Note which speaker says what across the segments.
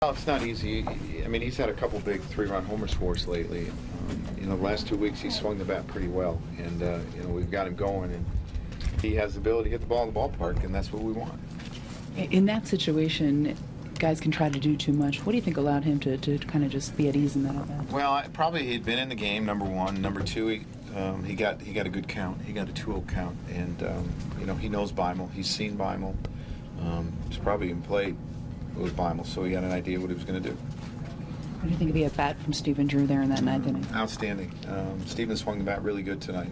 Speaker 1: Well, it's not easy. I mean, he's had a couple big three-run homers for us lately. You know, the last 2 weeks he swung the bat pretty well, and you know, we've got him going, and he has the ability to hit the ball in the ballpark, and that's what we want.
Speaker 2: In that situation, guys can try to do too much. What do you think allowed him to kind of just be at ease in that at-bat?
Speaker 1: Well, probably he'd been in the game, number one. Number two, he got a good count. He got a 2-0 count, and you know, he knows Beimel. He's seen Beimel. He's probably even played with Beimel, so he had an idea what he was going to do.
Speaker 2: What do you think of the at-bat from Stephen Drew there in that ninth inning?
Speaker 1: Outstanding. Stephen swung the bat really good tonight,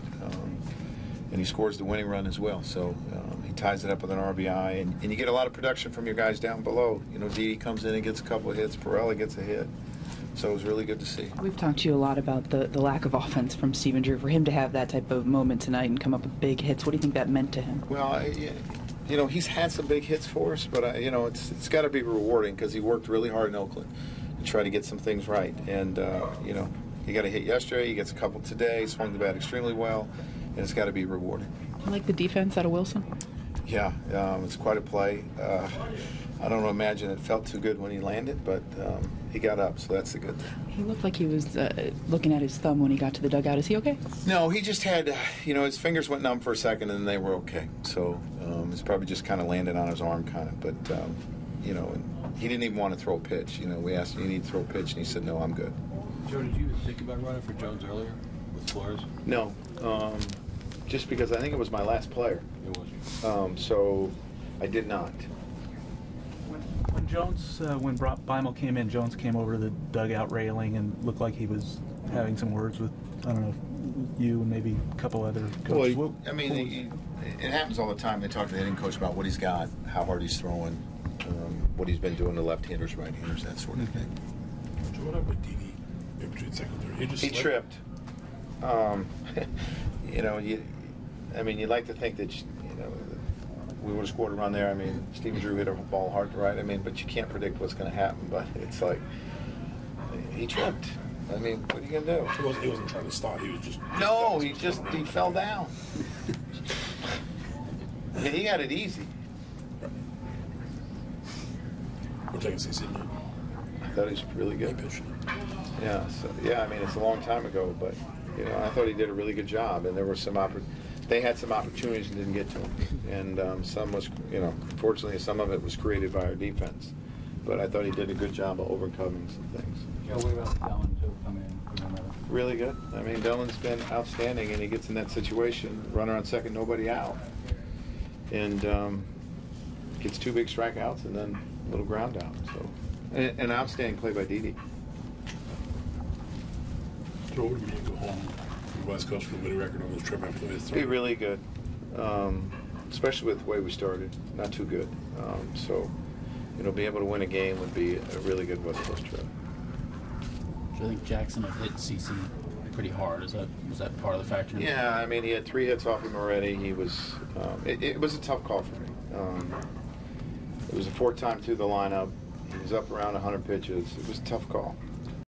Speaker 1: and he scores the winning run as well. So he ties it up with an RBI, and you get a lot of production from your guys down below. You know, Didi comes in and gets a couple of hits. Pirela gets a hit. So it was really good to see.
Speaker 2: We've talked to you a lot about the lack of offense from Stephen Drew. For him to have that type of moment tonight and come up with big hits, what do you think that meant to him?
Speaker 1: Well, you know, he's had some big hits for us, but you know, it's got to be rewarding because he worked really hard in Oakland to try to get some things right. And you know, he got a hit yesterday, he gets a couple today, swung the bat extremely well, and it's got to be rewarding.
Speaker 2: You like the defense out of Wilson?
Speaker 1: Yeah, it's quite a play. I don't imagine it felt too good when he landed, but he got up, so that's the good thing.
Speaker 2: He looked like he was looking at his thumb when he got to the dugout. Is he okay?
Speaker 1: No, he just had, you know, his fingers went numb for a second, and they were okay. So it's probably just kind of landed on his arm, kind of. But, you know, and he didn't even want to throw a pitch. You know, we asked him, you need to throw a pitch, and he said, no, I'm good.
Speaker 3: Joe, did you think about running for Jones earlier with Flores?
Speaker 1: No, just because I think it was my last player.
Speaker 3: It was.
Speaker 1: So I did not.
Speaker 4: When Jones, when Beimel came in, Jones came over to the dugout railing and looked like he was having some words with, I don't know, you and maybe a couple other coaches.
Speaker 1: Well, I mean, it happens all the time. They talk to the hitting coach about what he's got, how hard he's throwing, what he's been doing to left-handers, right-handers, that sort of thing.
Speaker 3: What happened with Didi in between second and third?
Speaker 1: He tripped. You know, I mean, you'd like to think that, you know, we would have scored a run there. I mean, Stephen Drew hit a ball hard to right. I mean, but you can't predict what's going to happen. But it's like, he tripped. I mean, what are you going to do?
Speaker 3: He wasn't trying to stop. He was just...
Speaker 1: No, he fell down. I mean, he had it easy.
Speaker 3: We're taking CC.
Speaker 1: I thought he was really good. Yeah, so, yeah, I mean, it's a long time ago, but, you know, I thought he did a really good job, and there were some they had some opportunities and didn't get to them, and some was, you know, unfortunately, some of it was created by our defense, but I thought he did a good job of overcoming some things.
Speaker 5: Joe, what about Dylan, too, coming in?
Speaker 1: Really good. I mean, Dylan's been outstanding, and he gets in that situation, runner on second, nobody out, and gets 2 big strikeouts and then a little ground out. So, an outstanding play by Didi.
Speaker 3: Joe, what would you go home from the West Coast for a winning record on this trip after this?
Speaker 1: Be really good, especially with the way we started. Not too good. So, you know, be able to win a game would be a really good West Coast trip.
Speaker 5: Do you think Jackson had hit CC pretty hard? Was that part of the factor?
Speaker 1: Yeah, I mean, he had 3 hits off him already. He was. It was a tough call for me. It was the 4th time through the lineup. He was up around 100 pitches. It was a tough call.